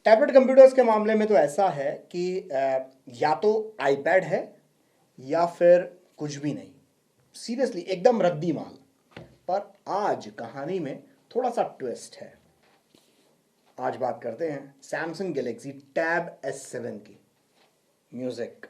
Tablet computers के मामले में तो ऐसा है कि या तो आईपैड है या फिर कुछ भी नहीं। सीरियसली एकदम रद्दी माल। पर आज कहानी में थोड़ा सा ट्विस्ट है। आज बात करते हैं सैमसंग गैलेक्सी टैब S7 की। म्यूजिक।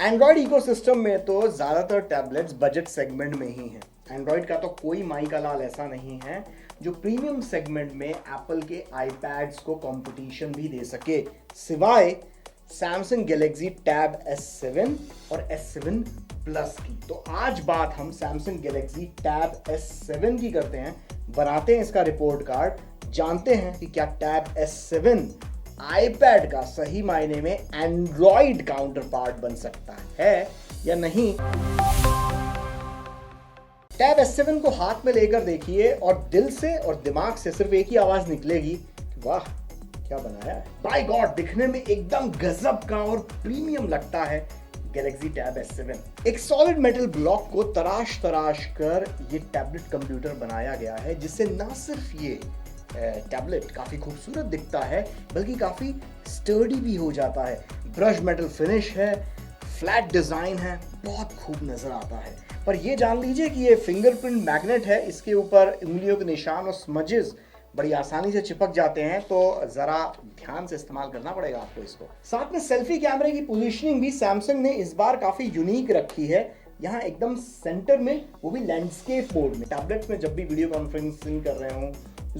एंड्रॉयड इकोसिस्टम में तो ज़्यादातर टैबलेट्स बजट सेगमेंट में ही हैं। एंड्रॉयड का तो कोई माई का लाल ऐसा नहीं है जो प्रीमियम सेगमेंट में एप्पल के आईपैड्स को कंपटीशन भी दे सके, सिवाय सैमसंग गैलेक्सी टैब S7 और S7 प्लस की। तो आज बात हम सैमसंग गैलेक्सी टैब S7 की करते हैं, बनाते हैं इसका रिपोर्ट कार्ड, जानते हैं कि क्या टैब S7 आईपैड का सही मायने में एंड्रॉइड काउंटर पार्ट बन सकता है या नहीं। टैब S7 को हाथ में लेकर देखिए और दिल से और दिमाग से सिर्फ एक ही आवाज निकलेगी कि वाह क्या बनाया है। बाय गॉड, दिखने में एकदम गजब का और प्रीमियम लगता है गैलेक्सी टैब S7। एक सॉलिड मेटल ब्लॉक को तराश कर ये टैबलेट कंप्यूटर बनाया गया है, जिससे ना सिर्फ ये टैबलेट काफी खूबसूरत दिखता है बल्कि काफी स्टर्डी भी हो जाता है। ब्रश मेटल फिनिश है, फ्लैट डिजाइन है, बहुत खूब नजर आता है। पर ये जान लीजिए कि ये फिंगरप्रिंट मैग्नेट है, इसके ऊपर उंगलियों के निशान और स्मजेस बड़ी आसानी से चिपक जाते हैं, तो जरा ध्यान से इस्तेमाल करना पड़ेगा आपको इसको। साथ में सेल्फी कैमरे की पोजीशनिंग भी सैमसंग ने इस बार काफी यूनिक रखी है। यहाँ एकदम सेंटर में, वो भी लैंडस्केप मोड में। टैबलेट्स में जब भी वीडियो कॉन्फ्रेंसिंग कर रहे हों,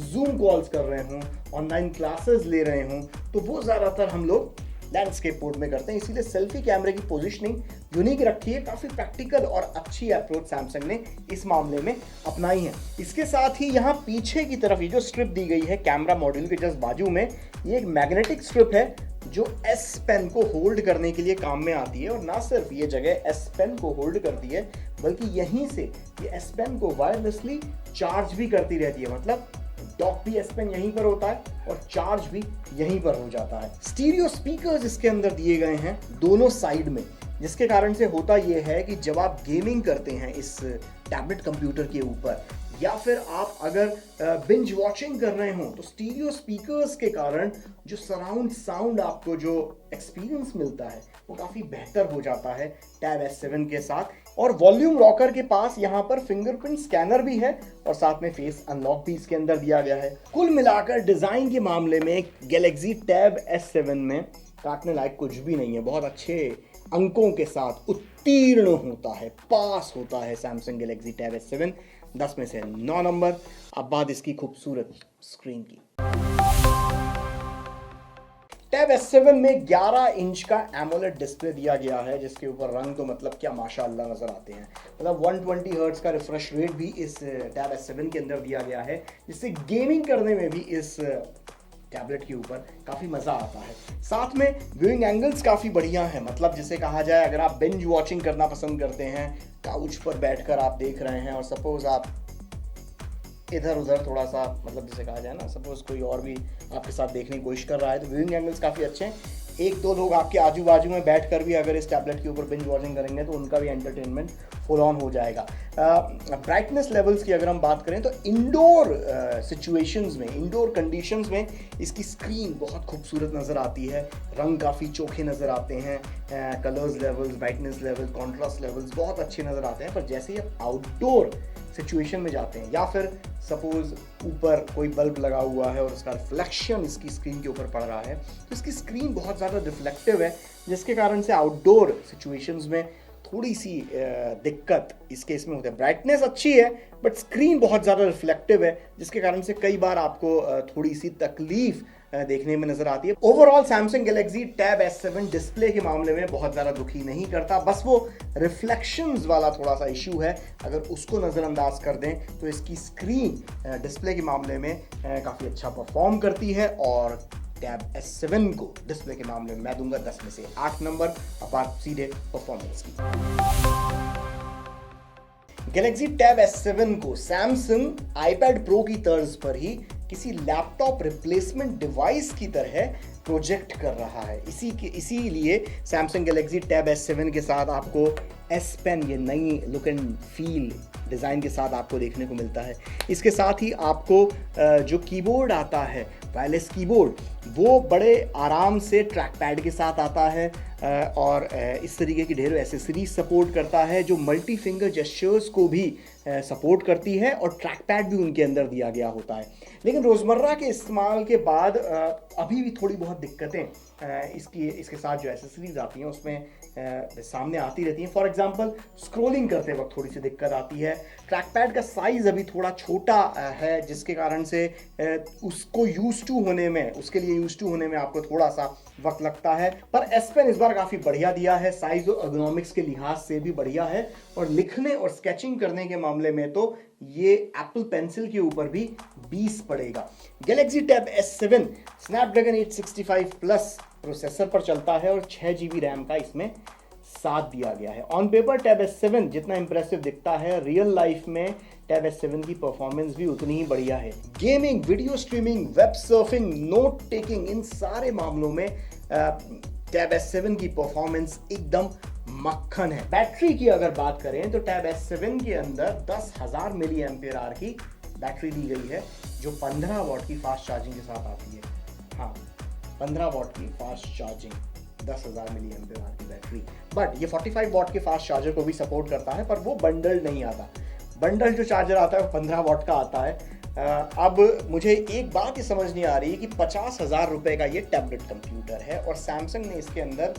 जूम कॉल्स कर रहे हों, ऑनलाइन क्लासेस ले रहे हों, तो वो ज़्यादातर हम लोग लैंडस्केप मोड में करते हैं। इसीलिए सेल्फी कैमरे की पोजीशनिंग यूनिक रखी है। काफ़ी प्रैक्टिकल और अच्छी अप्रोच सैमसंग ने इस मामले में अपनाई है। इसके साथ ही यहाँ पीछे की तरफ ये जो स्ट्रिप दी गई है कैमरा मॉड्यूल के जस्ट बाजू में, ये एक मैग्नेटिक स्ट्रिप है जो S पेन को होल्ड करने के लिए काम में आती है। और ना सिर्फ ये जगह S पेन को होल्ड करती है बल्कि यहीं से ये S पेन को वायरलेसली चार्ज भी करती रहती है। मतलब डॉक भी S पेन यहीं पर होता है और चार्ज भी यहीं पर हो जाता है। स्टीरियो स्पीकर्स इसके अंदर दिए गए हैं दोनों साइड में, जिसके कारण से होता यह है कि जब आप गेमिंग करते हैं इस टैबलेट कंप्यूटर के ऊपर, या फिर आप अगर बिंज वॉचिंग कर रहे हो, तो स्टीरियो स्पीकर्स के कारण जो सराउंड साउंड आपको जो एक्सपीरियंस मिलता है वो काफ़ी बेहतर हो जाता है टैब S7 के साथ। और वॉल्यूम रॉकर के पास यहाँ पर फिंगरप्रिंट स्कैनर भी है और साथ में फेस अनलॉक भी इसके अंदर दिया गया है। कुल मिलाकर डिज़ाइन के मामले में गैलेक्सी टैब S7 में काटने लायक कुछ भी नहीं है। बहुत अच्छे अंकों के साथ उत्तीर्ण होता है, पास होता है सैमसंग गैलेक्सी टैब S7, 10 में से 9 नंबर। अब बात इसकी खूबसूरत स्क्रीन की। टैब S7 में 11 इंच का एमोलेड डिस्प्ले दिया गया है, जिसके ऊपर रंग तो मतलब क्या माशाअल्लाह नजर आते हैं। मतलब 120 हर्ट्ज का रिफ्रेश रेट भी इस टैब S7 के अंदर दिया गया है, जिससे गेमिंग करने में भी इस टैबलेट के ऊपर काफ़ी मज़ा आता है। साथ में व्यूइंग एंगल्स काफ़ी बढ़िया हैं। मतलब जिसे कहा जाए, अगर आप बिंज वॉचिंग करना पसंद करते हैं, काउच पर बैठकर आप देख रहे हैं और सपोज आप इधर उधर थोड़ा सा, मतलब जिसे कहा जाए ना, सपोज कोई और भी आपके साथ देखने की कोशिश कर रहा है, तो व्यूइंग एंगल्स काफ़ी अच्छे हैं। एक दो लोग आपके आजू बाजू में बैठकर भी अगर इस टैबलेट के ऊपर बिंज वॉचिंग करेंगे तो उनका भी एंटरटेनमेंट फुल ऑन हो जाएगा। ब्राइटनेस लेवल्स की अगर हम बात करें तो इंडोर सिचुएशंस में, इंडोर कंडीशंस में इसकी स्क्रीन बहुत खूबसूरत नज़र आती है। रंग काफ़ी चोखे नज़र आते हैं, colours levels, brightness level, contrast levels बहुत अच्छे नज़र आते हैं। पर जैसे ही आप आउटडोर सिचुएशन में जाते हैं, या फिर सपोज ऊपर कोई बल्ब लगा हुआ है और उसका रिफ्लेक्शन इसकी स्क्रीन के ऊपर पड़ रहा है, तो इसकी स्क्रीन बहुत ज़्यादा रिफ्लेक्टिव है, जिसके कारण से आउटडोर सिचुएशंस में थोड़ी सी दिक्कत इस केस में होती है। ब्राइटनेस अच्छी है बट स्क्रीन बहुत ज़्यादा रिफ्लेक्टिव है, जिसके कारण से कई बार आपको थोड़ी सी तकलीफ देखने में नजर आती है। Overall Samsung Galaxy tab S7 display के मामले में बहुत ज़्यादा दुखी नहीं करता, बस वो रिफ्लेक्शंस वाला थोड़ा सा इशू है। अगर उसको नज़रअंदाज कर दें तो इसकी स्क्रीन डिस्प्ले के मामले में काफ़ी अच्छा परफॉर्म करती है। और टैब S7 को डिस्प्ले के मामले में मैं दूंगा 10 में से 8 नंबर। अब बात सीधे परफॉर्मेंस की। गैलेक्सी टैब S7 को सैमसंग आईपैड प्रो की तर्ज पर ही किसी लैपटॉप रिप्लेसमेंट डिवाइस की तरह प्रोजेक्ट कर रहा है। इसीलिए सैमसंग गैलेक्सी टैब S7 के साथ आपको S Pen, ये नई लुक एंड फील डिज़ाइन के साथ आपको देखने को मिलता है। इसके साथ ही आपको जो कीबोर्ड आता है, वायरलेस कीबोर्ड, वो बड़े आराम से ट्रैक पैड के साथ आता है और इस तरीके की ढेरों एसेसरीज सपोर्ट करता है जो मल्टी फिंगर जेस्चर्स को भी सपोर्ट करती है और ट्रैक पैड भी उनके अंदर दिया गया होता है। लेकिन रोज़मर्रा के इस्तेमाल के बाद अभी भी थोड़ी बहुत दिक्कतें इसके साथ जो एसेसरीज आती हैं उसमें सामने आती रहती हैं। फॉर एग्जांपल स्क्रॉलिंग करते वक्त थोड़ी सी दिक्कत आती है। ट्रैक पैड का साइज़ अभी थोड़ा छोटा है जिसके कारण से उसको उसके लिए यूज टू होने में आपको थोड़ा सा वक्त लगता है। पर S Pen इस बार काफ़ी बढ़िया दिया है, साइज और एर्गोनॉमिक्स के लिहाज से भी बढ़िया है और लिखने और स्केचिंग करने के मामले में तो ये एप्पल पेंसिल के ऊपर भी 20 पड़ेगा। Galaxy tab S7 Snapdragon 865 plus processor पर चलता है और 6 GB रैम का इसमें साथ दिया गया है। ऑन पेपर टैब S7 जितना इंप्रेसिव दिखता है, रियल लाइफ में टैब S7 की परफॉर्मेंस भी उतनी ही बढ़िया है। Gaming, video streaming, web surfing, note taking, इन सारे मामलों में टैब S7 की परफॉर्मेंस एकदम मक्खन है। बैटरी की अगर बात करें तो टैब S7 के अंदर 10,000 मिली एम्पियर आवर की बैटरी दी गई है जो 15 वॉट की फास्ट चार्जिंग के साथ आती है। हाँ, 15 वॉट की fast charging, 10,000 milli ampere hour की बैटरी। बट ये 45 वॉट के फास्ट चार्जर को भी सपोर्ट करता है, पर वो बंडल नहीं आता। बंडल जो चार्जर आता है वो 15 वॉट का आता है। अब मुझे एक बात ही समझ नहीं आ रही कि 50,000 रुपए का ये टैबलेट कंप्यूटर है और सैमसंग ने इसके अंदर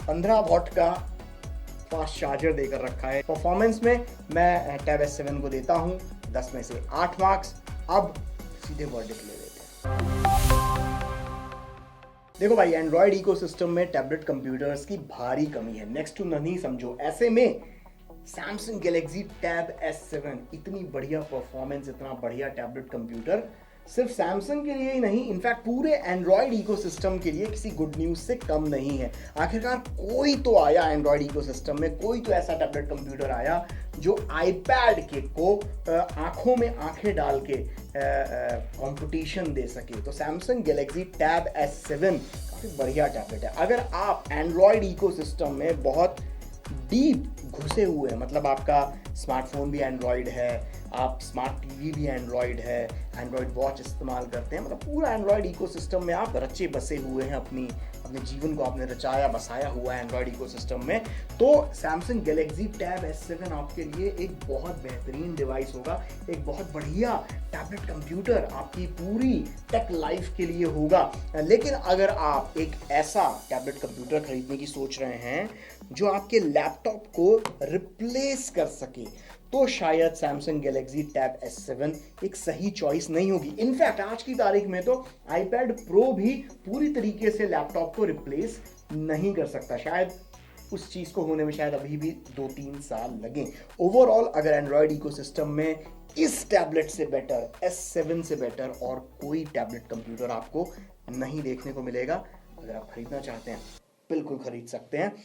15 वॉट का फास्ट चार्जर देकर रखा है। परफॉर्मेंस में मैं टैब S7 को देता हूं 10 में से 8 मार्क्स। अब सीधे वर्डिक्ट ले लेते हैं। देखो भाई, एंड्रॉयड इकोसिस्टम में टैबलेट कंप्यूटर्स की भारी कमी है, नेक्स्ट टू नन ही समझो। ऐसे में सैमसंग गैलेक्सी टैब S7 इतनी बढ़िया परफॉर्मेंस, इतना बढ़िया टैबलेट कंप्यूटर सिर्फ सैमसंग के लिए ही नहीं, इनफैक्ट पूरे एंड्रॉयड इकोसिस्टम के लिए किसी गुड न्यूज से कम नहीं है। आखिरकार कोई तो आया एंड्रॉयड इकोसिस्टम में, कोई तो ऐसा टैबलेट कंप्यूटर आया जो आईपैड के को आंखों में आंखें डाल के कंपटीशन दे सके। तो सैमसंग गैलेक्सी टैब S7 काफी बढ़िया टैबलेट है। अगर आप एंड्रॉयड इकोसिस्टम में बहुत डीप घुसे हुए हैं, मतलब आपका स्मार्टफोन भी एंड्रॉयड है, आप स्मार्ट टीवी भी एंड्रॉयड है, एंड्रॉयड वॉच इस्तेमाल करते हैं, मतलब पूरा एंड्रॉयड इकोसिस्टम में आप रचे बसे हुए हैं, अपने जीवन को आपने रचाया बसाया हुआ है एंड्रॉयड इकोसिस्टम में, तो सैमसंग गैलेक्सी टैब S7 आपके लिए एक बहुत बेहतरीन डिवाइस होगा, एक बहुत बढ़िया टैबलेट कंप्यूटर आपकी पूरी टेक लाइफ के लिए होगा। लेकिन अगर आप एक ऐसा टैबलेट कंप्यूटर खरीदने की सोच रहे हैं जो आपके लैपटॉप को रिप्लेस कर सके, तो शायद सैमसंग गैलेक्सी टैब S7 एक सही चॉइस नहीं होगी। इनफैक्ट आज की तारीख में तो आईपैड प्रो भी पूरी तरीके से लैपटॉप को रिप्लेस नहीं कर सकता। शायद उस चीज़ को होने में शायद अभी भी 2-3 साल लगें। ओवरऑल अगर एंड्रॉयड इकोसिस्टम में इस टैबलेट से बेटर, S7 से बेटर और कोई टैबलेट कंप्यूटर आपको नहीं देखने को मिलेगा। अगर आप खरीदना चाहते हैं बिल्कुल खरीद सकते हैं।